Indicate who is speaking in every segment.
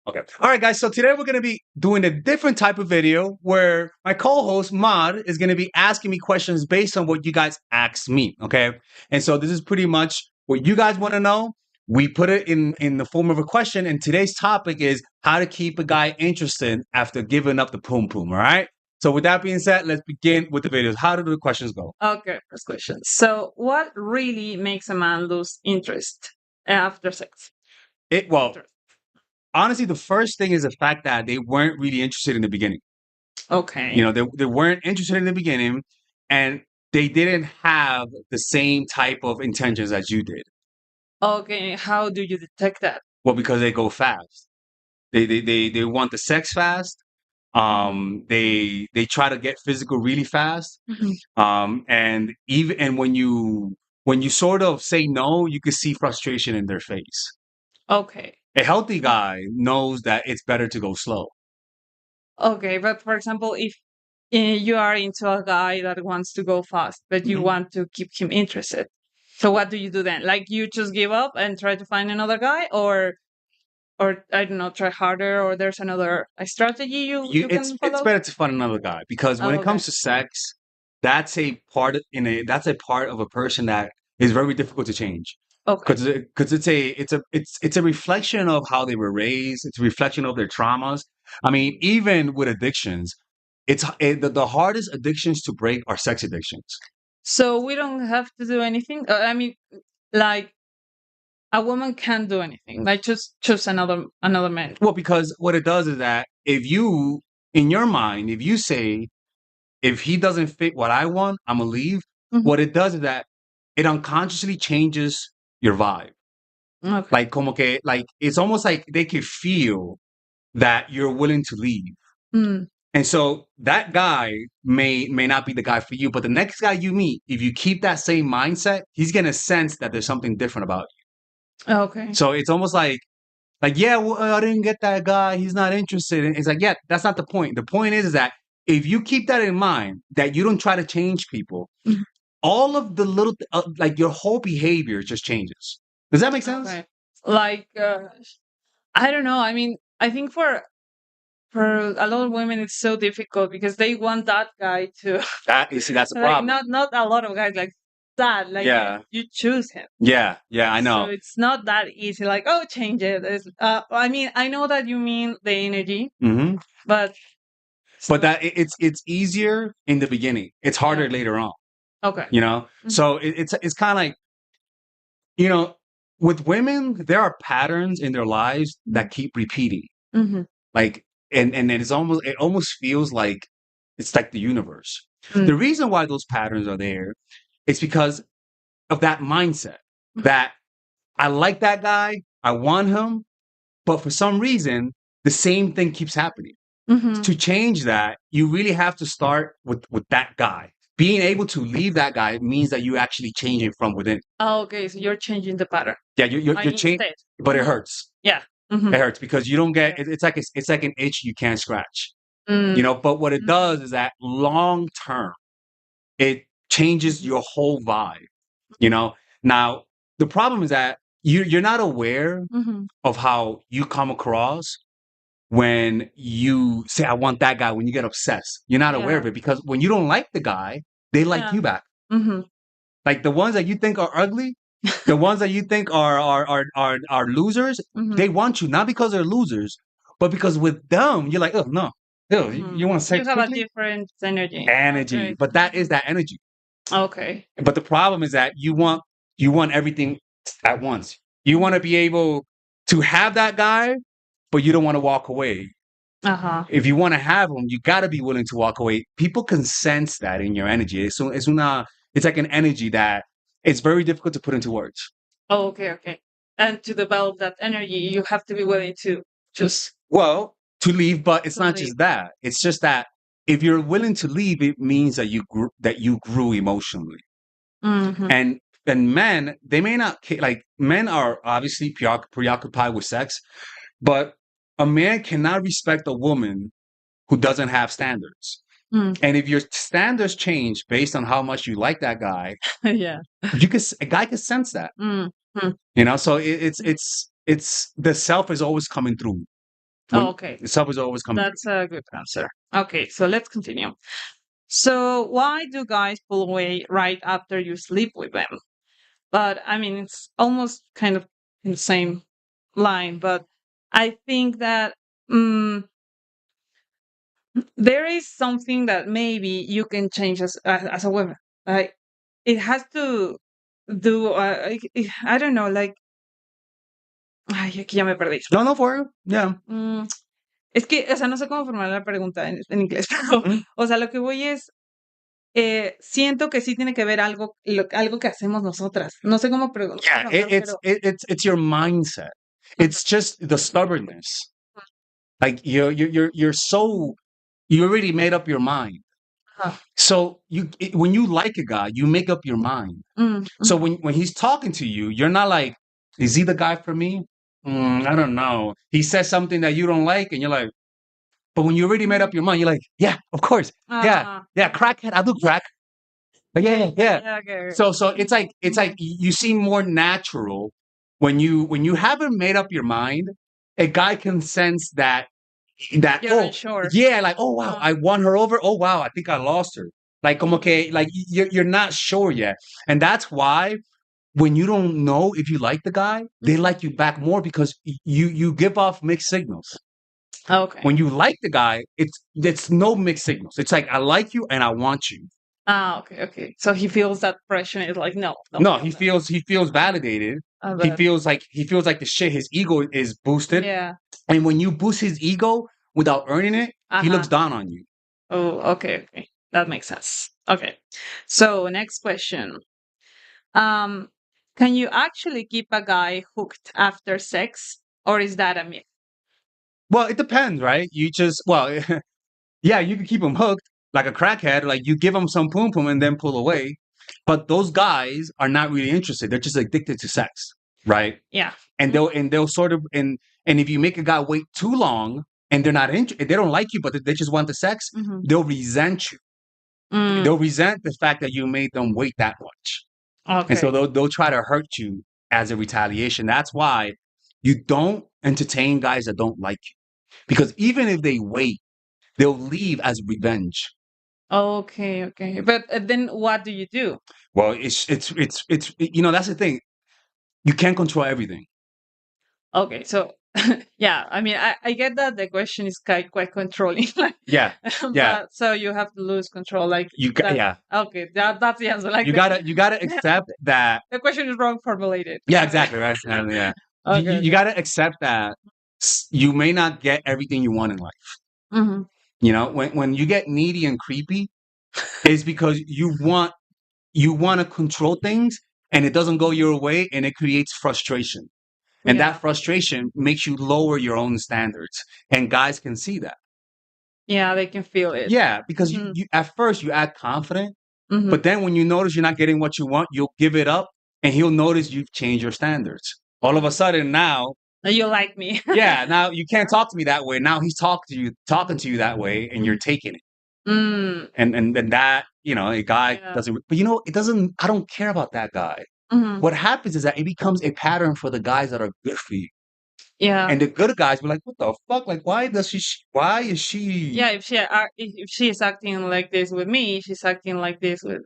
Speaker 1: Okay. All right, guys. So today we're going to be doing a different type of video where my co-host Mod is going to be asking me questions based on what you guys asked me. Okay. And so this is pretty much what you guys want to know. We put it in the form of a question. And today's topic is how to keep a guy interested after giving up the poom poom. All right. So with that being said, let's begin with the videos. How do the questions go?
Speaker 2: Okay, first question. So, what really makes a man lose interest after sex?
Speaker 1: Well,
Speaker 2: After-
Speaker 1: honestly, the first thing is the fact that they weren't really interested in the beginning.
Speaker 2: Okay.
Speaker 1: They weren't interested in the beginning, and they didn't have the same type of intentions as you did.
Speaker 2: Okay. How do you detect that?
Speaker 1: Well, because they go fast. They want the sex fast. They try to get physical really fast. And when you sort of say no, you can see frustration in their face.
Speaker 2: Okay.
Speaker 1: A healthy guy knows that it's better to go slow.
Speaker 2: Okay. But for example, if you are into a guy that wants to go fast, but you
Speaker 1: Mhm.
Speaker 2: want to keep him interested, so what do you do then? Like you just give up and try to find another guy, or I don't know, try harder, or there's another strategy you
Speaker 1: It's
Speaker 2: can follow?
Speaker 1: better to find another guy because when
Speaker 2: Oh,
Speaker 1: it
Speaker 2: okay.
Speaker 1: comes to sex, that's a part of a person that is very difficult to change
Speaker 2: Okay.
Speaker 1: because it's a reflection of how they were raised. It's a reflection of their traumas. I mean, even with addictions, the hardest addictions to break are sex addictions.
Speaker 2: So we don't have to do anything. I mean, like a woman can't do anything. Like just choose another man.
Speaker 1: Well, because what it does is that if you, in your mind, if you say, if he doesn't fit what I want, I'm gonna leave.
Speaker 2: Mhm.
Speaker 1: What it does is that it unconsciously changes your vibe.
Speaker 2: Okay.
Speaker 1: Like como que, like it's almost like they can feel that you're willing to leave.
Speaker 2: Mm.
Speaker 1: And so that guy may not be the guy for you, but the next guy you meet, if you keep that same mindset, he's gonna sense that there's something different about you.
Speaker 2: Okay.
Speaker 1: So it's almost like yeah, well, I didn't get that guy. He's not interested. And it's like, yeah, that's not the point. The point is that if you keep that in mind, that you don't try to change people,
Speaker 2: Mhm.
Speaker 1: all of the little, like your whole behavior just changes. Does that make sense?
Speaker 2: Okay. Like I don't know. I mean, I think for a lot of women it's so difficult because they want that guy to
Speaker 1: That you see, that's the
Speaker 2: like
Speaker 1: problem.
Speaker 2: not a lot of guys like that. Like
Speaker 1: Yeah,
Speaker 2: you choose him.
Speaker 1: yeah, I
Speaker 2: So
Speaker 1: know.
Speaker 2: it's not that easy. Like oh, change it. I mean, I know that you mean the energy,
Speaker 1: Hmm.
Speaker 2: but
Speaker 1: But
Speaker 2: still,
Speaker 1: it's easier in the beginning. It's harder
Speaker 2: yeah.
Speaker 1: later on.
Speaker 2: Okay.
Speaker 1: You know,
Speaker 2: Mhm.
Speaker 1: so it's kind of like, you know, with women, there are patterns in their lives that keep repeating.
Speaker 2: Mhm.
Speaker 1: Like, and it almost feels like it's like the universe.
Speaker 2: Mm.
Speaker 1: The reason why those patterns are there is because of that mindset that I like that guy, I want him, but for some reason, the same thing keeps happening.
Speaker 2: Mhm.
Speaker 1: To change that, you really have to start with that guy. Being able to leave that guy means that you actually change it from within.
Speaker 2: Oh, okay, so you're changing the pattern.
Speaker 1: Yeah, you're changing,
Speaker 2: Instead.
Speaker 1: but it
Speaker 2: Mhm.
Speaker 1: hurts.
Speaker 2: Yeah.
Speaker 1: It
Speaker 2: Mhm.
Speaker 1: hurts because you don't get.
Speaker 2: Yeah.
Speaker 1: It's like an itch you can't scratch.
Speaker 2: Mm.
Speaker 1: But what it
Speaker 2: Mhm.
Speaker 1: does is that long term, it changes your whole vibe. You know. Now the problem is that you're not aware
Speaker 2: Mhm.
Speaker 1: of how you come across when you say I want that guy. When you get obsessed, you're not aware
Speaker 2: Yeah.
Speaker 1: of it because when you don't like the guy, they like
Speaker 2: Yeah.
Speaker 1: you back.
Speaker 2: Mhm.
Speaker 1: Like the ones that you think are ugly, the ones that you think are losers,
Speaker 2: Mhm.
Speaker 1: they want you not because they're losers, but because with them you're like, oh no, ew, you
Speaker 2: Mhm.
Speaker 1: want
Speaker 2: You
Speaker 1: sex
Speaker 2: have a
Speaker 1: quickly?
Speaker 2: different energy.
Speaker 1: Energy,
Speaker 2: Okay.
Speaker 1: but that is that energy.
Speaker 2: Okay.
Speaker 1: But the problem is that you want everything at once. You want to be able to have that guy, but you don't want to walk away.
Speaker 2: Uh-huh.
Speaker 1: If you want to have them, you got to be willing to walk away. People can sense that in your energy. It's like an energy that it's very difficult to put into words.
Speaker 2: Oh, okay, okay. And to develop that energy, you have to be willing to just
Speaker 1: Well, to leave, but it's
Speaker 2: to
Speaker 1: not
Speaker 2: leave.
Speaker 1: just that. It's just that if you're willing to leave, it means that you grew emotionally.
Speaker 2: Mhm.
Speaker 1: And men, they may not like men are obviously preoccupied with sex, but a man cannot respect a woman who doesn't have standards.
Speaker 2: Mm.
Speaker 1: And if your standards change based on how much you like that guy,
Speaker 2: Yeah.
Speaker 1: a guy can sense that.
Speaker 2: Mm. Mm.
Speaker 1: So it's the self is always coming through.
Speaker 2: Okay.
Speaker 1: Sub is always coming.
Speaker 2: That's a good answer. Okay, so let's continue. So why do guys pull away right after you sleep with them? But I mean, it's almost kind of in the same line, but I think that there is something that maybe you can change as a woman. Like it has to do. I don't know. Like, ay, aquí ya me perdí.
Speaker 1: No, no, for you. Yeah.
Speaker 2: Es que, o sea, no sé cómo formular la pregunta en inglés, pero, o sea, lo que voy es, siento que sí tiene que ver algo que hacemos nosotras. No sé cómo preguntar.
Speaker 1: Yeah, it's your mindset. It's just the stubbornness. Like you're so you already made up your mind. So when you like a guy, you make up your mind. So when he's talking to you, you're not like, is he the guy for me? I don't know. He says something that you don't like, and you're like, but when you already made up your mind, you're like, yeah, of course, yeah, crackhead, I do crack. But yeah.
Speaker 2: Okay.
Speaker 1: So it's like you seem more natural when you haven't made up your mind. A guy can sense that
Speaker 2: You're unsure.
Speaker 1: yeah, like, oh wow, I won her over. Oh wow, I think I lost her. Like, como que, like you're not sure yet, and that's why when you don't know if you like the guy, they like you back more because you give off mixed signals.
Speaker 2: Okay.
Speaker 1: When you like the guy, it's no mixed signals. It's like I like you and I want you.
Speaker 2: Okay. So he feels that pressure. It's like no.
Speaker 1: He feels validated. He feels like the shit. His ego is boosted.
Speaker 2: Yeah.
Speaker 1: And when you boost his ego without earning it, he looks down on you.
Speaker 2: Oh, okay. That makes sense. Okay. So next question. Can you actually keep a guy hooked after sex, or is that a myth?
Speaker 1: Well, it depends, right? Yeah, you can keep him hooked like a crackhead. Like you give him some poom poom and then pull away. But those guys are not really interested. They're just addicted to sex, right?
Speaker 2: Yeah.
Speaker 1: And they'll sort of and if you make a guy wait too long and they're not interested, they don't like you, but they just want the sex, they'll resent you. They'll resent the fact that you made them wait that much.
Speaker 2: Okay.
Speaker 1: And so they'll try to hurt you as a retaliation. That's why you don't entertain guys that don't like you. Because even if they wait, they'll leave as revenge.
Speaker 2: Okay. But then what do you do?
Speaker 1: Well, it's that's the thing. You can't control everything.
Speaker 2: Okay, so yeah, I mean, I get that the question is quite controlling.
Speaker 1: Yeah.
Speaker 2: But, so you have to lose control, like
Speaker 1: yeah.
Speaker 2: Okay, that's the answer. Like
Speaker 1: you gotta accept that
Speaker 2: the question is wrong formulated.
Speaker 1: Yeah, exactly. Right. Yeah.
Speaker 2: Okay.
Speaker 1: You gotta accept that you may not get everything you want in life. You know, when you get needy and creepy, it's because you want to control things and it doesn't go your way and it creates frustration. And that frustration makes you lower your own standards. And guys can see that.
Speaker 2: Yeah, they can feel it.
Speaker 1: Yeah, because you at first you act confident, but then when you notice you're not getting what you want, you'll give it up and he'll notice you've changed your standards. All of a sudden now,
Speaker 2: you like me.
Speaker 1: Yeah, now you can't talk to me that way. Now he's talking to you that way and you're taking it. And then that, a guy doesn't, but it doesn't, I don't care about that guy. What happens is that it becomes a pattern for the guys that are good for you.
Speaker 2: Yeah.
Speaker 1: And the good guys be like, what the fuck? Like, why is she?
Speaker 2: Yeah, if she is acting like this with me, she's acting like this with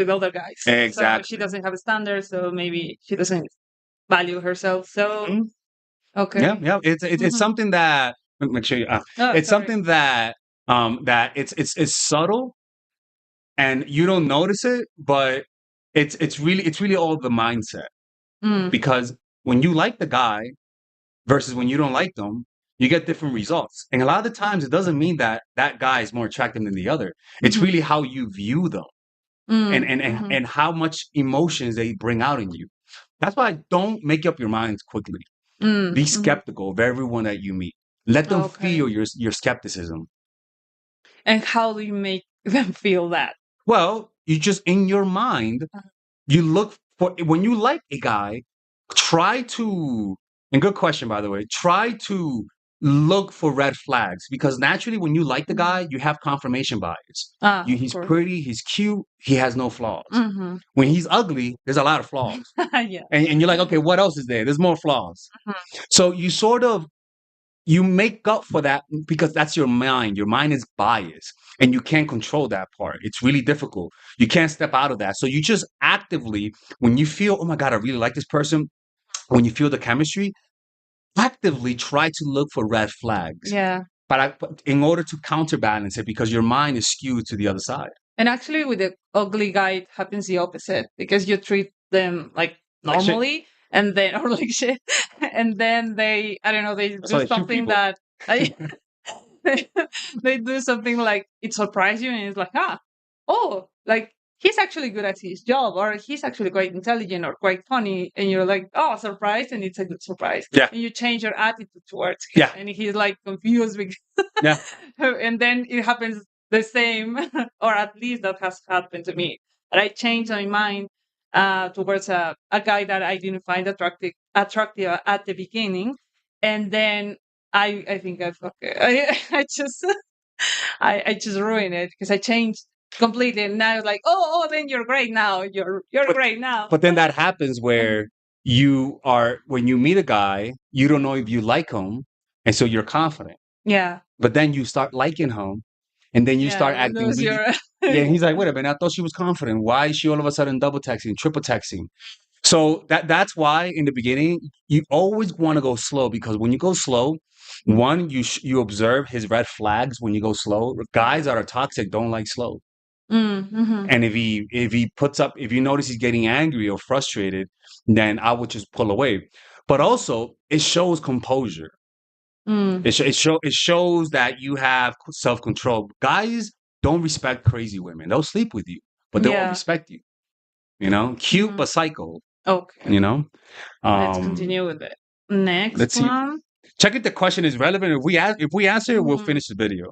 Speaker 2: other guys.
Speaker 1: Exactly.
Speaker 2: So she doesn't have a standard, so maybe she doesn't value herself. So okay.
Speaker 1: Yeah. It's something that make sure it's something that that it's subtle and you don't notice it, but it's really all the mindset. Because when you like the guy versus when you don't like them, you get different results. And a lot of the times it doesn't mean that guy is more attractive than the other. It's really how you view them and how much emotions they bring out in you. That's why don't make up your minds quickly. Be skeptical of everyone that you meet. Let them feel your skepticism.
Speaker 2: And how do you make them feel that?
Speaker 1: Well, you just, in your mind, you look for, when you like a guy, try to, and good question, by the way, try to look for red flags because naturally when you like the guy, you have confirmation bias. He's pretty, he's cute, he has no flaws. When he's ugly, there's a lot of flaws.
Speaker 2: Yeah.
Speaker 1: And you're like, okay, what else is there? There's more flaws. So you sort of you make up for that because that's your mind. Your mind is biased and you can't control that part. It's really difficult. You can't step out of that. So you just actively, when you feel, oh my God, I really like this person, when you feel the chemistry, actively try to look for red flags.
Speaker 2: Yeah.
Speaker 1: But in order to counterbalance it, because your mind is skewed to the other side.
Speaker 2: And actually, with the ugly guy, it happens the opposite because you treat them like
Speaker 1: Like shit.
Speaker 2: normally, and then or like shit, and then they, I don't know, they
Speaker 1: That's why
Speaker 2: do
Speaker 1: they shoot
Speaker 2: something
Speaker 1: people.
Speaker 2: that they, they do something like it surprises you, and it's like, oh, like he's actually good at his job, or he's actually quite intelligent or quite funny, and you're like, oh, surprised, and it's a good surprise.
Speaker 1: Yeah.
Speaker 2: And you change your attitude towards him,
Speaker 1: Yeah.
Speaker 2: and he's like confused because
Speaker 1: Yeah.
Speaker 2: and then it happens the same, or at least that has happened to me. That I changed my mind towards a guy that I didn't find attractive at the beginning, and then I think I fuck it. I just I just ruined it because I changed completely. And now like, oh, then you're great now. You're great now.
Speaker 1: But then that happens where when you meet a guy, you don't know if you like him, and so you're confident.
Speaker 2: Yeah.
Speaker 1: But then you start liking him, and then you start
Speaker 2: Yeah,
Speaker 1: acting
Speaker 2: lose
Speaker 1: really.
Speaker 2: your
Speaker 1: Yeah, and he's like, wait a minute, I thought she was confident. Why is she all of a sudden double texting, triple texting? So that's why in the beginning you always want to go slow, because when you go slow, one, you observe his red flags when you go slow. Guys that are toxic don't like slow.
Speaker 2: Mm-hmm.
Speaker 1: And if you notice he's getting angry or frustrated, then I would just pull away. But also, it shows composure.
Speaker 2: Mm.
Speaker 1: It shows that you have self control. Guys don't respect crazy women. They'll sleep with you, but they won't
Speaker 2: Yeah.
Speaker 1: respect you. You know, cute
Speaker 2: Mhm.
Speaker 1: but psycho.
Speaker 2: Okay.
Speaker 1: You know.
Speaker 2: Let's continue with it. Next
Speaker 1: Let's see.
Speaker 2: one.
Speaker 1: Check if the question is relevant. If we answer it, we'll
Speaker 2: Mhm.
Speaker 1: finish the video.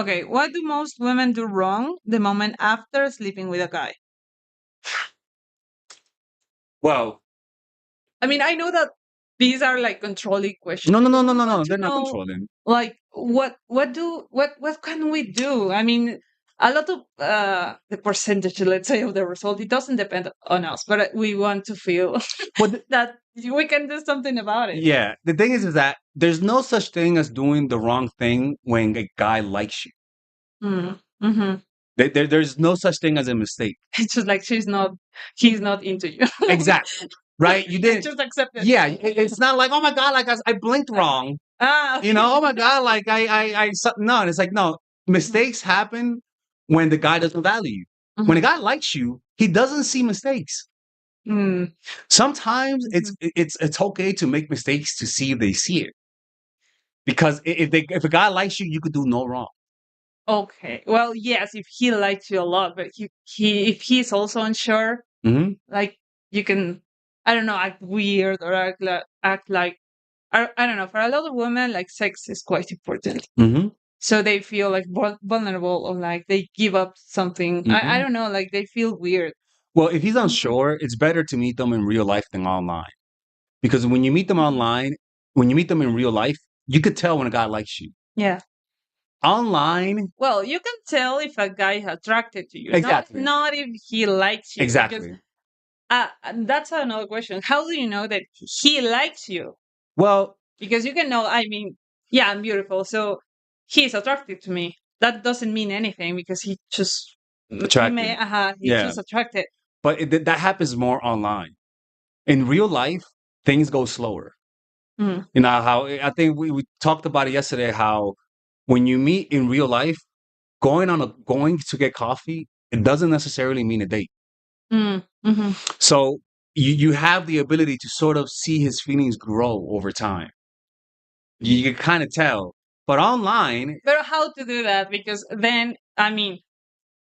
Speaker 2: Okay. What do most women do wrong the moment after sleeping with a guy?
Speaker 1: Well,
Speaker 2: I mean, I know that these are like controlling questions.
Speaker 1: no.
Speaker 2: We want
Speaker 1: They're
Speaker 2: to
Speaker 1: not
Speaker 2: know,
Speaker 1: controlling.
Speaker 2: like, what can we do? I mean, a lot of the percentage, let's say, of the result, it doesn't depend on us, but we want to feel
Speaker 1: Well,
Speaker 2: that we can do something about it.
Speaker 1: yeah. The thing is that there's no such thing as doing the wrong thing when a guy likes you.
Speaker 2: Mm-hmm.
Speaker 1: There's no such thing as a mistake.
Speaker 2: It's just like he's not into you.
Speaker 1: Exactly. Right? You didn't.
Speaker 2: Just accept it.
Speaker 1: Yeah. It's not like, oh my God, like I blinked wrong.
Speaker 2: Okay.
Speaker 1: You know, oh my God, like no. And it's like, no, mistakes happen when the guy doesn't value you. When a guy likes you, he doesn't see mistakes.
Speaker 2: Mm.
Speaker 1: Sometimes it's okay to make mistakes to see if they see it. Because if a guy likes you, you could do no wrong.
Speaker 2: Okay. Well, yes, if he likes you a lot, but if he's also unsure, like you can, I don't know, act weird or act like I don't know. For a lot of women, like sex is quite important. So they feel like vulnerable, or like they give up something. I don't know, like they feel weird.
Speaker 1: Well, if he's unsure, it's better to meet them in real life than online. Because when you meet them online, when you meet them in real life, you could tell when a guy likes you.
Speaker 2: Yeah.
Speaker 1: Online,
Speaker 2: well, you can tell if a guy is attracted to you.
Speaker 1: Exactly.
Speaker 2: Not if he likes you.
Speaker 1: Exactly.
Speaker 2: Because, that's another question. How do you know that he likes you?
Speaker 1: Well,
Speaker 2: because you can know. I mean, yeah, I'm beautiful, so he's attracted to me. That doesn't mean anything because he just
Speaker 1: attracted.
Speaker 2: He's just attracted.
Speaker 1: But that happens more online. In real life, things go slower. You know how I think we talked about it yesterday. How when you meet in real life, going to get coffee, it doesn't necessarily mean a date. So you have the ability to sort of see his feelings grow over time. You can kind of tell. But online,
Speaker 2: But how to do that? Because then, I mean,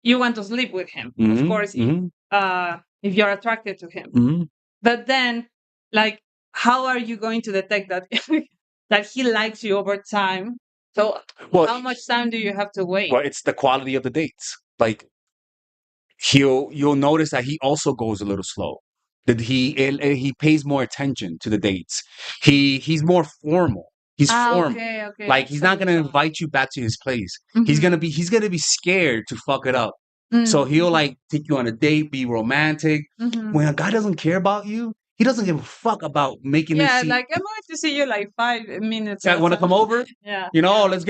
Speaker 2: you want to sleep with him, of course, if you're attracted to him. But then, like, how are you going to detect that that he likes you over time? So, how much time do you have to wait?
Speaker 1: Well, it's the quality of the dates. Like, you'll notice that he also goes a little slow. That he pays more attention to the dates. He's more formal. He's formal.
Speaker 2: Okay.
Speaker 1: Like he's not gonna invite you back to his place. He's gonna be scared to fuck it up. So he'll like take you on a date, be romantic. When a guy doesn't care about you, he doesn't give a fuck about making it
Speaker 2: Yeah,
Speaker 1: seem.
Speaker 2: like I'm going to see you like 5 minutes.
Speaker 1: Yeah, want to come over?
Speaker 2: Yeah.
Speaker 1: You know,
Speaker 2: Yeah.
Speaker 1: let's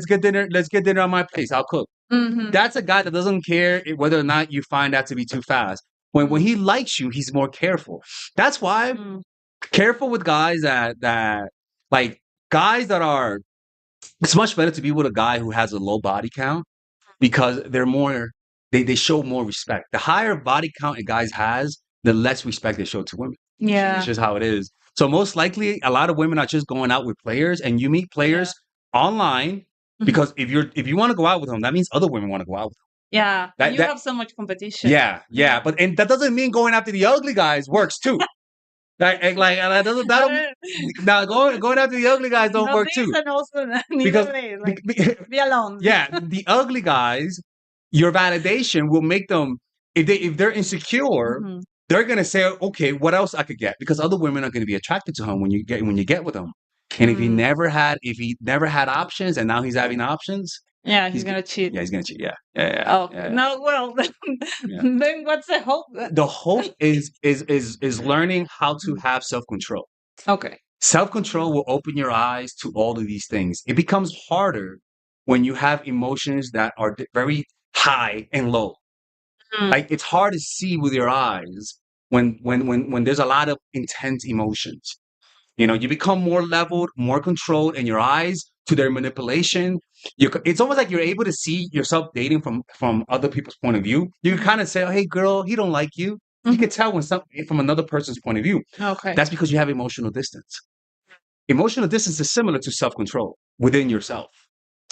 Speaker 1: get dinner. Let's get dinner on my place. I'll cook. That's a guy that doesn't care whether or not you find that to be too fast. When he likes you, he's more careful. That's why careful with guys that like guys that are. It's much better to be with a guy who has a low body count because they're more. They show more respect. The higher body count a guy has, the less respect they show to women.
Speaker 2: Yeah.
Speaker 1: It's just how it is. So most likely, a lot of women are just going out with players, and you meet players online because if you want to go out with them, that means other women want to go out with them.
Speaker 2: Yeah,
Speaker 1: That-
Speaker 2: you
Speaker 1: that-
Speaker 2: have so much competition.
Speaker 1: Yeah, but and that doesn't mean going after the ugly guys works too. That doesn't now going after the ugly guys don't work too.
Speaker 2: And also
Speaker 1: Because-
Speaker 2: be alone.
Speaker 1: Yeah, the ugly guys, your validation will make them if they're insecure, they're gonna say, okay, what else I could get? Because other women are gonna be attracted to him when you get with him. And if he never had options and now he's having options,
Speaker 2: yeah, he's gonna cheat.
Speaker 1: yeah, he's gonna cheat. Yeah.
Speaker 2: Oh, no, well, then what's the hope?
Speaker 1: The hope is learning how to have self-control.
Speaker 2: Okay.
Speaker 1: Self-control will open your eyes to all of these things. It becomes harder when you have emotions that are very high and low. Like it's hard to see with your eyes when there's a lot of intense emotions. You know, you become more leveled, more controlled in your eyes to their manipulation. It's almost like you're able to see yourself dating from other people's point of view. You can kind of say, oh, hey, girl, he don't like you. You can tell when from another person's point of view.
Speaker 2: Okay.
Speaker 1: That's because you have emotional distance. Emotional distance is similar to self-control within yourself.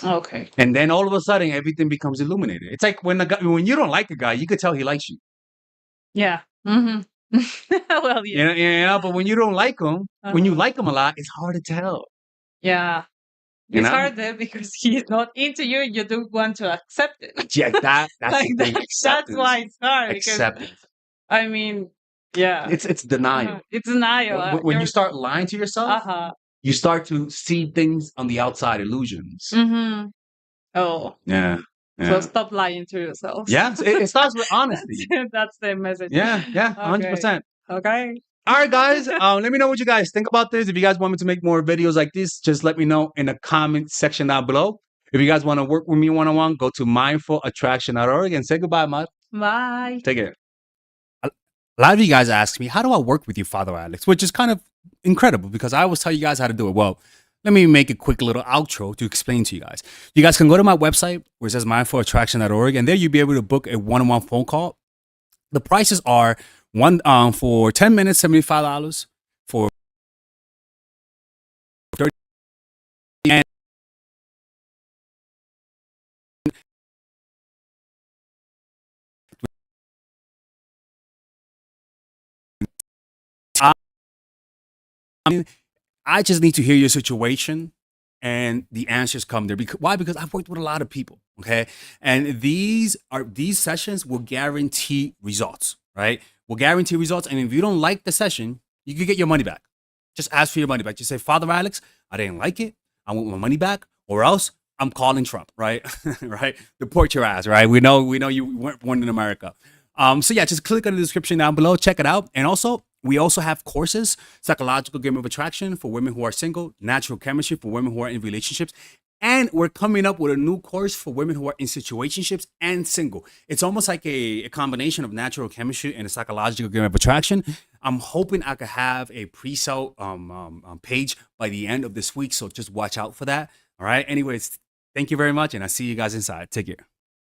Speaker 2: Okay.
Speaker 1: And then all of a sudden, everything becomes illuminated. It's like when you don't like a guy, you could tell he likes you.
Speaker 2: Yeah. Well, yeah.
Speaker 1: You know, but when you don't like him, when you like him a lot, it's hard to tell.
Speaker 2: Yeah.
Speaker 1: You
Speaker 2: It's
Speaker 1: know?
Speaker 2: harder because he's not into you. You don't want to accept it.
Speaker 1: Yeah, that's
Speaker 2: Like
Speaker 1: the thing.
Speaker 2: that's why it's hard. Because,
Speaker 1: Acceptance.
Speaker 2: I mean, yeah.
Speaker 1: It's denial.
Speaker 2: It's denial.
Speaker 1: When you start lying to yourself, you start to see things on the outside, illusions.
Speaker 2: Oh.
Speaker 1: Yeah.
Speaker 2: So stop lying to yourself.
Speaker 1: Yeah, it starts with honesty.
Speaker 2: That's the message.
Speaker 1: Yeah, 100%.
Speaker 2: Okay.
Speaker 1: All right, guys. Let me know what you guys think about this. If you guys want me to make more videos like this, just let me know in the comment section down below. If you guys want to work with me one-on-one, go to mindfulattraction.org and say goodbye, Matt.
Speaker 2: Bye.
Speaker 1: Take care. A lot of you guys ask me, how do I work with you, Father Alex? Which is kind of incredible because I always tell you guys how to do it. Well, let me make a quick little outro to explain to you guys. You guys can go to my website where it says mindfulattraction.org, and there you'll be able to book a one-on-one phone call. The prices are for 10 minutes, $75. For 30 and I just need to hear your situation and the answers come there. Why? Because I've worked with a lot of people, okay? And these sessions will guarantee results, right? Will guarantee results. And if you don't like the session, you can get your money back. Just ask for your money back. Just say, Father Alex, I didn't like it. I want my money back, or else I'm calling Trump, right? Right? Deport your ass, right? We know you weren't born in America. So yeah, just click on the description down below, check it out. And also, we also have courses: psychological game of attraction for women who are single, natural chemistry for women who are in relationships. And we're coming up with a new course for women who are in situationships and single. It's almost like a combination of natural chemistry and a psychological game of attraction. I'm hoping I could have a pre-sale page by the end of this week. So just watch out for that. All right. Anyways, thank you very much. And I'll see you guys inside. Take care.